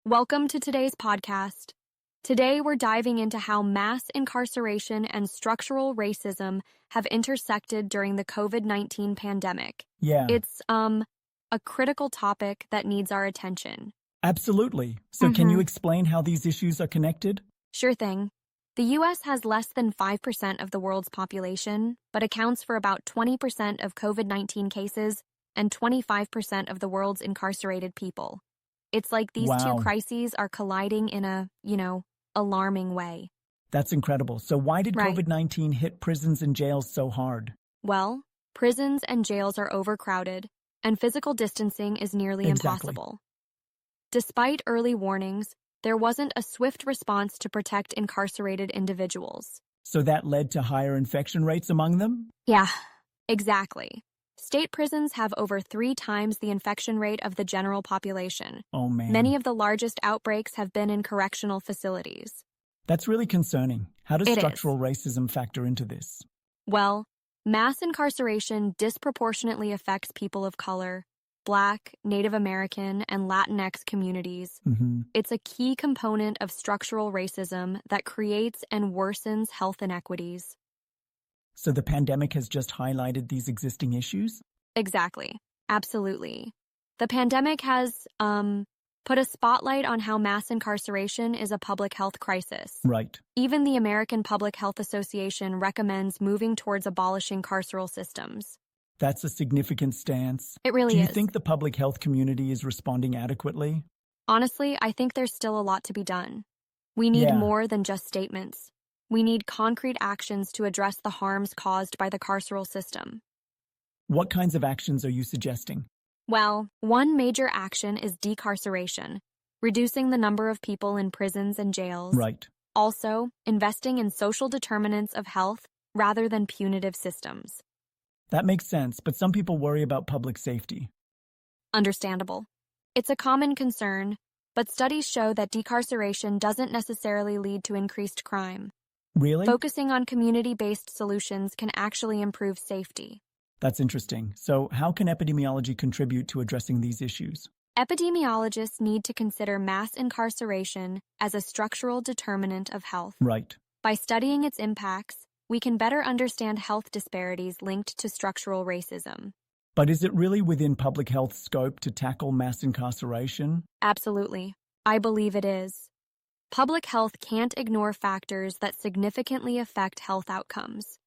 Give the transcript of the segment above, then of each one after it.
Welcome to today's podcast. Today, we're diving into how mass incarceration and structural racism have intersected during the COVID-19 pandemic. It's, a critical topic that needs our attention. Absolutely. So can you explain how these issues are connected? Sure thing. The U.S. has less than 5% of the world's population, but accounts for about 20% of COVID-19 cases and 25% of the world's incarcerated people. It's like these two Wow, crises are colliding in a, alarming way. that's incredible. So why did Right. COVID-19 hit prisons and jails so hard? Well, prisons and jails are overcrowded, and physical distancing is nearly Exactly. impossible. Despite early warnings, there wasn't a swift response to protect incarcerated individuals. So that led to higher infection rates among them? Yeah, exactly. State prisons have over 3 times the infection rate of the general population. Oh Many man, of the largest outbreaks have been in correctional facilities. that's really concerning. How does It is. structural racism factor into this? Well, mass incarceration disproportionately affects people of color, Black, Native American, and Latinx communities. It's a key component of structural racism that creates and worsens health inequities. So the pandemic has just highlighted these existing issues? Exactly. Absolutely. The pandemic has, put a spotlight on how mass incarceration is a public health crisis. Right. Even the American Public Health Association recommends moving towards abolishing carceral systems. That's a significant stance. It really Do you is. think the public health community is responding adequately? Honestly, I think there's still a lot to be done. We need Yeah. more than just statements. We need concrete actions to address the harms caused by the carceral system. What kinds of actions are you suggesting? Well, one major action is decarceration, reducing the number of people in prisons and jails. Right. Also, investing in social determinants of health rather than punitive systems. That makes sense, but some people worry about public safety. Understandable. It's a common concern, but studies show that decarceration doesn't necessarily lead to increased crime. Really? Focusing on community-based solutions can actually improve safety. That's interesting. So how can epidemiology contribute to addressing these issues? Epidemiologists need to consider mass incarceration as a structural determinant of health. Right. By studying its impacts, we can better understand health disparities linked to structural racism. But is it really within public health scope to tackle mass incarceration? Absolutely. I believe it is. Public health can't ignore factors that significantly affect health outcomes.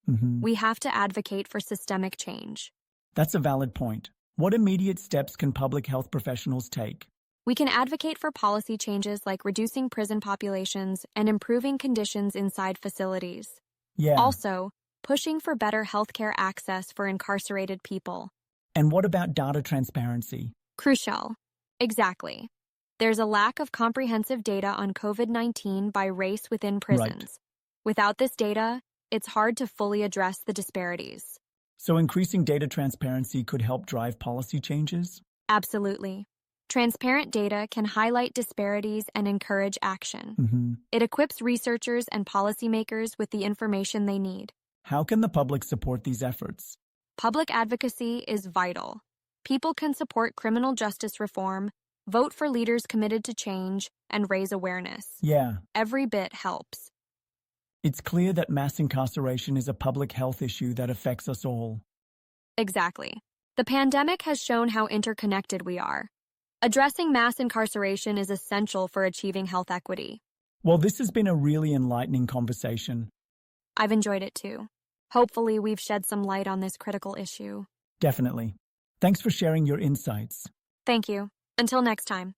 We have to advocate for systemic change. That's a valid point. What immediate steps can public health professionals take? We can advocate for policy changes like reducing prison populations and improving conditions inside facilities. Yeah. Also, pushing for better healthcare access for incarcerated people. And what about data transparency? Crucial. Exactly. There's a lack of comprehensive data on COVID-19 by race within prisons. Without this data, it's hard to fully address the disparities. So increasing data transparency could help drive policy changes? Absolutely. Transparent data can highlight disparities and encourage action. It equips researchers and policymakers with the information they need. How can the public support these efforts? Public advocacy is vital. People can support criminal justice reform, vote for leaders committed to change, and raise awareness. Yeah. Every bit helps. It's clear that mass incarceration is a public health issue that affects us all. Exactly. The pandemic has shown how interconnected we are. Addressing mass incarceration is essential for achieving health equity. Well, this has been a really enlightening conversation. I've enjoyed it too. Hopefully, we've shed some light on this critical issue. Definitely. Thanks for sharing your insights. Thank you. Until next time.